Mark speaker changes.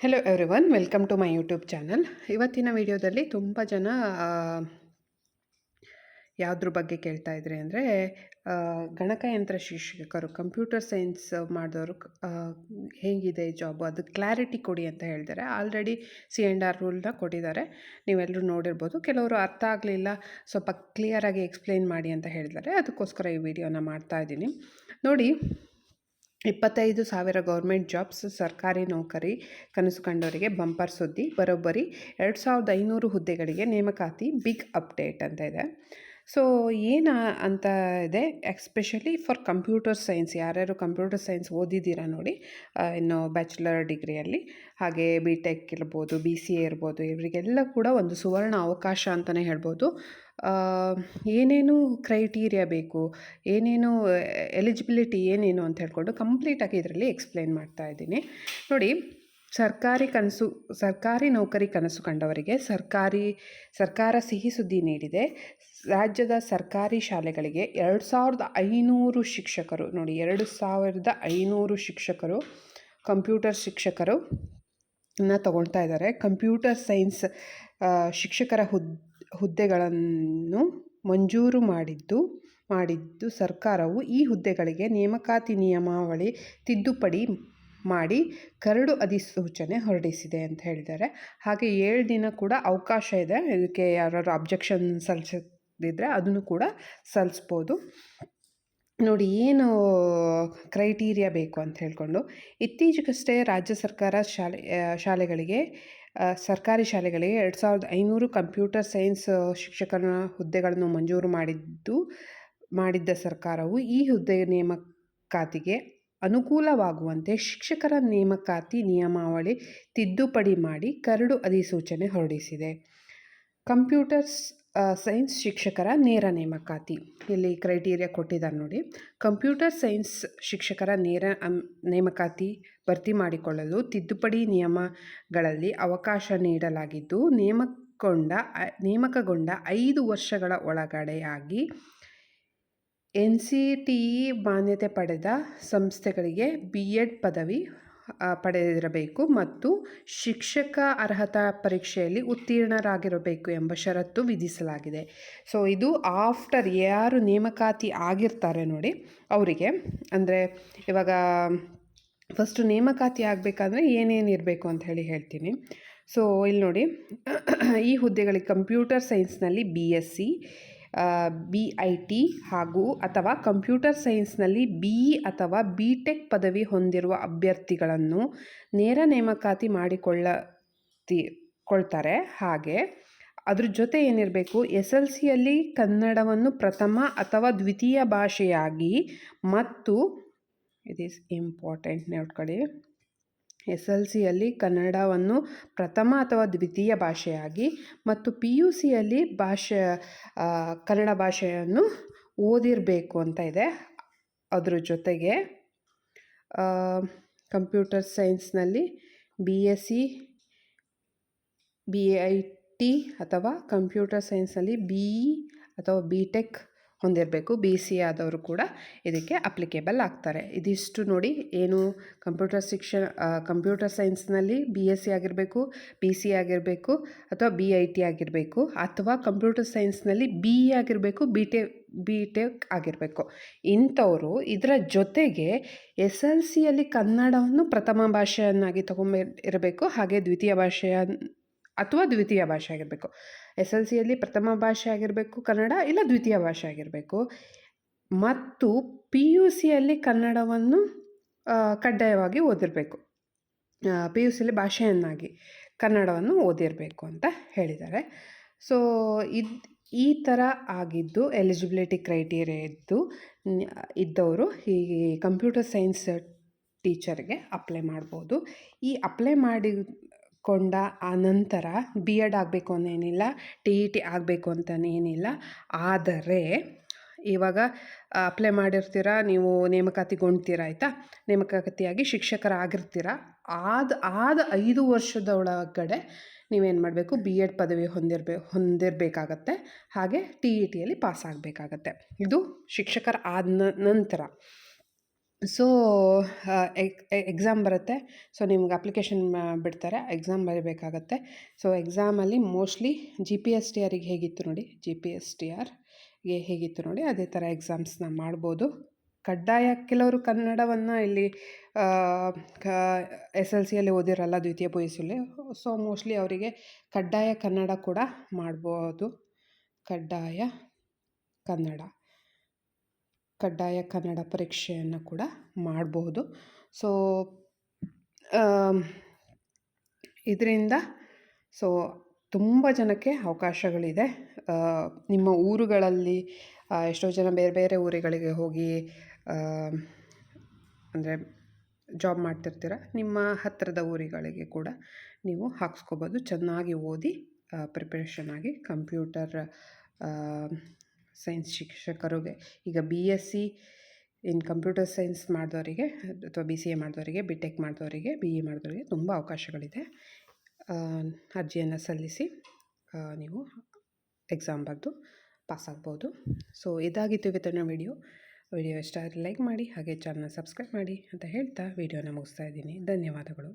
Speaker 1: Hello everyone, welcome to my YouTube channel. ಇವತ್ತಿನ ವಿಡಿಯೋದಲ್ಲಿ ತುಂಬ ಜನ ಯಾವುದ್ರ ಬಗ್ಗೆ ಕೇಳ್ತಾ ಇದ್ರಿ ಅಂದರೆ, ಗಣಕಯಂತ್ರ ಶಿಕ್ಷಕರು ಕಂಪ್ಯೂಟರ್ ಸೈನ್ಸ್ ಮಾಡಿದವರು ಹೇಗಿದೆ ಜಾಬು, ಅದು ಕ್ಲಾರಿಟಿ ಕೊಡಿ ಅಂತ ಹೇಳ್ತಾರೆ. ಆಲ್ರೆಡಿ C&R ರೂಲ್ನ ಕೊಟ್ಟಿದ್ದಾರೆ, ನೀವೆಲ್ಲರೂ ನೋಡಿರ್ಬೋದು. ಕೆಲವರು ಅರ್ಥ ಆಗಲಿಲ್ಲ, ಸ್ವಲ್ಪ ಕ್ಲಿಯರಾಗಿ ಎಕ್ಸ್ಪ್ಲೇನ್ ಮಾಡಿ ಅಂತ ಹೇಳಿದ್ದಾರೆ. ಅದಕ್ಕೋಸ್ಕರ ಈ ವಿಡಿಯೋನ ಮಾಡ್ತಾ ಇದ್ದೀನಿ. ನೋಡಿ, 25,000 ಗೌರ್ಮೆಂಟ್ ಜಾಬ್ಸ್, ಸರ್ಕಾರಿ ನೌಕರಿ ಕನಸು ಕಂಡವರಿಗೆ ಬಂಪರ್ ಸುದ್ದಿ. ಬರೋಬ್ಬರಿ 2,500 ಹುದ್ದೆಗಳಿಗೆ ನೇಮಕಾತಿ, ಬಿಗ್ ಅಪ್ಡೇಟ್ ಅಂತ ಇದೆ. ಸೊ ಏನು ಅಂತ ಇದೆ, ಎಸ್ಪೆಷಲಿ ಫಾರ್ ಕಂಪ್ಯೂಟರ್ ಸೈನ್ಸ್. ಯಾರ್ಯಾರು ಕಂಪ್ಯೂಟರ್ ಸೈನ್ಸ್ ಓದಿದ್ದೀರಾ ನೋಡಿ, ಇನ್ನು ಬ್ಯಾಚುಲರ್ ಡಿಗ್ರಿಯಲ್ಲಿ, ಹಾಗೆ BTech ಇರ್ಬೋದು, BCA ಇರ್ಬೋದು, ಇವರಿಗೆಲ್ಲ ಕೂಡ ಒಂದು ಸುವರ್ಣ ಅವಕಾಶ ಅಂತಲೇ ಹೇಳ್ಬೋದು. ಏನೇನು ಕ್ರೈಟೀರಿಯಾ ಬೇಕು, ಏನೇನು ಎಲಿಜಿಬಿಲಿಟಿ ಏನೇನು ಅಂತ ಹೇಳ್ಕೊಂಡು ಕಂಪ್ಲೀಟಾಗಿ ಇದರಲ್ಲಿ ಎಕ್ಸ್ಪ್ಲೇನ್ ಮಾಡ್ತಾ ಇದ್ದೀನಿ. ನೋಡಿ, ಸರ್ಕಾರಿ ನೌಕರಿ ಕನಸು ಕಂಡವರಿಗೆ ಸರ್ಕಾರ ಸಿಹಿ ಸುದ್ದಿ ನೀಡಿದೆ. ರಾಜ್ಯದ ಸರ್ಕಾರಿ ಶಾಲೆಗಳಿಗೆ 2,500 ಶಿಕ್ಷಕರು, ನೋಡಿ 2,500 ಶಿಕ್ಷಕರು, ಕಂಪ್ಯೂಟರ್ ಶಿಕ್ಷಕರು ತಗೊಳ್ತಾ ಇದ್ದಾರೆ. ಕಂಪ್ಯೂಟರ್ ಸೈನ್ಸ್ ಶಿಕ್ಷಕರ ಹುದ್ದೆಗಳನ್ನು ಮಂಜೂರು ಮಾಡಿದ್ದು ಸರ್ಕಾರವು ಈ ಹುದ್ದೆಗಳಿಗೆ ನೇಮಕಾತಿ ನಿಯಮಾವಳಿ ತಿದ್ದುಪಡಿ ಮಾಡಿ ಕರಡು ಅಧಿಸೂಚನೆ ಹೊರಡಿಸಿದೆ ಅಂತ ಹೇಳಿದ್ದಾರೆ. ಹಾಗೆ 7 ದಿನ ಕೂಡ ಅವಕಾಶ ಇದೆ. ಇದಕ್ಕೆ ಯಾರು ಅಬ್ಜೆಕ್ಷನ್ ಸಲ್ಲಿಸಿದ್ರೆ ಅದನ್ನು ಕೂಡ ಸಲ್ಲಿಸ್ಬೋದು. ನೋಡಿ, ಏನು ಕ್ರೈಟೀರಿಯಾ ಬೇಕು ಅಂತ ಹೇಳ್ಕೊಂಡು, ಇತ್ತೀಚೆಗಷ್ಟೇ ರಾಜ್ಯ ಸರ್ಕಾರ ಶಾಲೆಗಳಿಗೆ ಸರ್ಕಾರಿ ಶಾಲೆಗಳಿಗೆ 2,500 ಕಂಪ್ಯೂಟರ್ ಸೈನ್ಸ್ ಶಿಕ್ಷಕರ ಹುದ್ದೆಗಳನ್ನು ಮಂಜೂರು ಮಾಡಿದ್ದ ಸರ್ಕಾರವು ಈ ಹುದ್ದೆ ನೇಮಕಾತಿಗೆ ಅನುಕೂಲವಾಗುವಂತೆ ಶಿಕ್ಷಕರ ನೇಮಕಾತಿ ನಿಯಮಾವಳಿ ತಿದ್ದುಪಡಿ ಮಾಡಿ ಕರಡು ಅಧಿಸೂಚನೆ ಹೊರಡಿಸಿದೆ. ಕಂಪ್ಯೂಟರ್ ಸೈನ್ಸ್ ಶಿಕ್ಷಕರ ನೇರ ನೇಮಕಾತಿ, ಇಲ್ಲಿ ಕ್ರೈಟೀರಿಯಾ ಕೊಟ್ಟಿದ್ದಾರೆ ನೋಡಿ. ಕಂಪ್ಯೂಟರ್ ಸೈನ್ಸ್ ಶಿಕ್ಷಕರ ನೇರ ನೇಮಕಾತಿ ಭರ್ತಿ ಮಾಡಿಕೊಳ್ಳಲು ತಿದ್ದುಪಡಿ ನಿಯಮಗಳಲ್ಲಿ ಅವಕಾಶ ನೀಡಲಾಗಿದ್ದು, ನೇಮಕಗೊಂಡ 5 ವರ್ಷಗಳ ಒಳಗಡೆಯಾಗಿ NCTE ಮಾನ್ಯತೆ ಪಡೆದ ಸಂಸ್ಥೆಗಳಿಗೆ B.Ed ಪದವಿ ಪಡೆದಿರಬೇಕು ಮತ್ತು ಶಿಕ್ಷಕ ಅರ್ಹತಾ ಪರೀಕ್ಷೆಯಲ್ಲಿ ಉತ್ತೀರ್ಣರಾಗಿರಬೇಕು ಎಂಬ ಷರತ್ತು ವಿಧಿಸಲಾಗಿದೆ. ಸೊ ಇದು ಆಫ್ಟರ್ ಯಾರು ನೇಮಕಾತಿ ಆಗಿರ್ತಾರೆ ನೋಡಿ ಅವರಿಗೆ. ಅಂದರೆ ಇವಾಗ ಫಸ್ಟು ನೇಮಕಾತಿ ಆಗಬೇಕಾದ್ರೆ ಏನೇನು ಇರಬೇಕು ಅಂತ ಹೇಳ್ತೀನಿ. ಸೊ ಇಲ್ಲಿ ನೋಡಿ, ಈ ಹುದ್ದೆಗಳಿಗೆ ಕಂಪ್ಯೂಟರ್ ಸೈನ್ಸ್ನಲ್ಲಿ BSc, BIT ಹಾಗೂ ಅಥವಾ ಕಂಪ್ಯೂಟರ್ ಸೈನ್ಸ್ನಲ್ಲಿ BE ಅಥವಾ BTech ಪದವಿ ಹೊಂದಿರುವ ಅಭ್ಯರ್ಥಿಗಳನ್ನು ನೇರ ನೇಮಕಾತಿ ಮಾಡಿಕೊಳ್ತಾರೆ. ಹಾಗೆ ಅದ್ರ ಜೊತೆ ಏನಿರಬೇಕು, SLCಯಲ್ಲಿ ಕನ್ನಡವನ್ನು ಪ್ರಥಮ ಅಥವಾ ದ್ವಿತೀಯ ಭಾಷೆಯಾಗಿ ಮತ್ತು ಇಟ್ ಈಸ್ ಇಂಪಾರ್ಟೆಂಟ್ ನೋಡ್ಕೊಳ್ಳಿ, SLCಯಲ್ಲಿ ಕನ್ನಡವನ್ನು ಪ್ರಥಮ ಅಥವಾ ದ್ವಿತೀಯ ಭಾಷೆಯಾಗಿ ಮತ್ತು PUCಯಲ್ಲಿ ಕನ್ನಡ ಭಾಷೆಯನ್ನು ಓದಿರಬೇಕು ಅಂತ ಇದೆ. ಅದ್ರ ಜೊತೆಗೆ ಕಂಪ್ಯೂಟರ್ ಸೈನ್ಸ್ನಲ್ಲಿ BSc, BIT ಅಥವಾ ಕಂಪ್ಯೂಟರ್ ಸೈನ್ಸ್ನಲ್ಲಿ BE ಅಥವಾ BTech ಹೊಂದಿರಬೇಕು. BCA ಆದವರು ಕೂಡ ಇದಕ್ಕೆ ಅಪ್ಲಿಕೇಬಲ್ ಆಗ್ತಾರೆ. ಇದಿಷ್ಟು ನೋಡಿ, ಏನು ಕಂಪ್ಯೂಟರ್ ಸೈನ್ಸ್ನಲ್ಲಿ BSc ಆಗಿರಬೇಕು, BCA ಆಗಿರಬೇಕು ಅಥವಾ BIT ಆಗಿರಬೇಕು, ಅಥವಾ ಕಂಪ್ಯೂಟರ್ ಸೈನ್ಸ್ನಲ್ಲಿ BE ಆಗಿರಬೇಕು, BTech ಆಗಿರಬೇಕು. ಇಂಥವರು ಇದರ ಜೊತೆಗೆ SLCಯಲ್ಲಿ ಕನ್ನಡವನ್ನು ಪ್ರಥಮ ಭಾಷೆಯನ್ನಾಗಿ ತಗೊಂಡಿರಬೇಕು, ಹಾಗೆ ದ್ವಿತೀಯ ಭಾಷೆ ಆಗಿರಬೇಕು. SLCಯಲ್ಲಿ ಪ್ರಥಮ ಭಾಷೆ ಆಗಿರಬೇಕು ಕನ್ನಡ, ಇಲ್ಲ ದ್ವಿತೀಯ ಭಾಷೆ ಆಗಿರಬೇಕು. ಮತ್ತು PUCಯಲ್ಲಿ ಕನ್ನಡವನ್ನು ಕಡ್ಡಾಯವಾಗಿ ಓದಿರಬೇಕು. PUCಯಲ್ಲಿ ಭಾಷೆಯನ್ನಾಗಿ ಕನ್ನಡವನ್ನು ಓದಿರಬೇಕು ಅಂತ ಹೇಳಿದ್ದಾರೆ. ಸೊ ಈ ಥರ ಆಗಿದ್ದು ಎಲಿಜಿಬಿಲಿಟಿ ಕ್ರೈಟೀರಿಯಾ ಇದ್ದವರು ಈ ಕಂಪ್ಯೂಟರ್ ಸೈನ್ಸ್ ಟೀಚರ್ಗೆ ಅಪ್ಲೈ ಮಾಡ್ಬೋದು. ಈ ಅಪ್ಲೈ ಮಾಡಿಕೊಂಡ ಆ ನಂತರ B.Ed ಆಗಬೇಕು ಅನ್ನೇನಿಲ್ಲ, TET ಆಗಬೇಕು ಅಂತನೇನಿಲ್ಲ. ಆದರೆ ಇವಾಗ ಅಪ್ಲೈ ಮಾಡಿರ್ತೀರ, ನೀವು ನೇಮಕಾತಿಗೊಂಡ್ತೀರ, ಆಯಿತಾ, ನೇಮಕಾತಿಯಾಗಿ ಶಿಕ್ಷಕರಾಗಿರ್ತೀರ. ಆದ 5 ವರ್ಷದ ಒಳಗಡೆ ನೀವೇನು ಮಾಡಬೇಕು, B.Ed ಪದವಿ ಹೊಂದಿರಬೇಕಾಗತ್ತೆ, ಹಾಗೆ TETಯಲ್ಲಿ ಪಾಸ್ ಆಗಬೇಕಾಗತ್ತೆ. ಇದು ಶಿಕ್ಷಕರ ಆದ ನಂತರ. ಸೊ ಎಕ್ಸಾಮ್ ಬರುತ್ತೆ. ಸೊ ನಿಮ್ಗೆ ಅಪ್ಲಿಕೇಶನ್ ಬಿಡ್ತಾರೆ, ಎಕ್ಸಾಮ್ ಬರೀಬೇಕಾಗತ್ತೆ. ಸೊ ಎಕ್ಸಾಮಲ್ಲಿ ಮೋಸ್ಟ್ಲಿ GPSTRಗೆ ಹೇಗಿತ್ತು ನೋಡಿ, GPSTRಗೆ ಹೇಗಿತ್ತು ನೋಡಿ ಅದೇ ಥರ ಎಕ್ಸಾಮ್ಸ್ನ ಮಾಡ್ಬೋದು. ಕಡ್ಡಾಯ ಕೆಲವರು ಕನ್ನಡವನ್ನು ಇಲ್ಲಿ SLCಯಲ್ಲಿ ಓದಿರಲ್ಲ, ದ್ವಿತೀಯ PUCಯಲ್ಲಿ. ಸೊ ಮೋಸ್ಟ್ಲಿ ಅವರಿಗೆ ಕಡ್ಡಾಯ ಕನ್ನಡ ಕೂಡ ಮಾಡ್ಬೋದು. ಕಡ್ಡಾಯ ಕನ್ನಡ ಪರೀಕ್ಷೆಯನ್ನು ಕೂಡ ಮಾಡಬಹುದು. ಸೊ ಇದರಿಂದ ತುಂಬ ಜನಕ್ಕೆ ಅವಕಾಶಗಳಿದೆ. ನಿಮ್ಮ ಊರುಗಳಲ್ಲಿ ಎಷ್ಟೋ ಜನ ಬೇರೆ ಬೇರೆ ಊರುಗಳಿಗೆ ಹೋಗಿ ಅಂದರೆ ಜಾಬ್ ಮಾಡ್ತಿರ್ತೀರ. ನಿಮ್ಮ ಹತ್ತಿರದ ಊರುಗಳಿಗೆ ಕೂಡ ನೀವು ಹಾಕ್ಸ್ಕೊಬೋದು. ಚೆನ್ನಾಗಿ ಓದಿ ಪ್ರಿಪ್ರೇಷನ್ ಆಗಿ ಕಂಪ್ಯೂಟರ್ ಸೈನ್ಸ್ ಶಿಕ್ಷಕರಿಗೆ ಈಗ BSc ಇನ್ ಕಂಪ್ಯೂಟರ್ ಸೈನ್ಸ್ ಮಾಡಿದವರಿಗೆ ಅಥವಾ BCA ಮಾಡಿದವರಿಗೆ, BTech ಮಾಡಿದವರಿಗೆ, BE ಮಾಡಿದವರಿಗೆ ತುಂಬ ಅವಕಾಶಗಳಿದೆ. ಅರ್ಜಿಯನ್ನು ಸಲ್ಲಿಸಿ ನೀವು ಎಕ್ಸಾಮ್ ಬರೆದು ಪಾಸಾಗ್ಬೋದು. ಸೊ ಇದಾಗಿತ್ತು ಇವತ್ತಿನ ವಿಡಿಯೋ ಇಷ್ಟ ಆದರೆ ಲೈಕ್ ಮಾಡಿ, ಹಾಗೆ ಚಾನಲ್ನ ಸಬ್ಸ್ಕ್ರೈಬ್ ಮಾಡಿ ಅಂತ ಹೇಳ್ತಾ ವಿಡಿಯೋನ ಮುಗಿಸ್ತಾ ಇದ್ದೀನಿ. ಧನ್ಯವಾದಗಳು.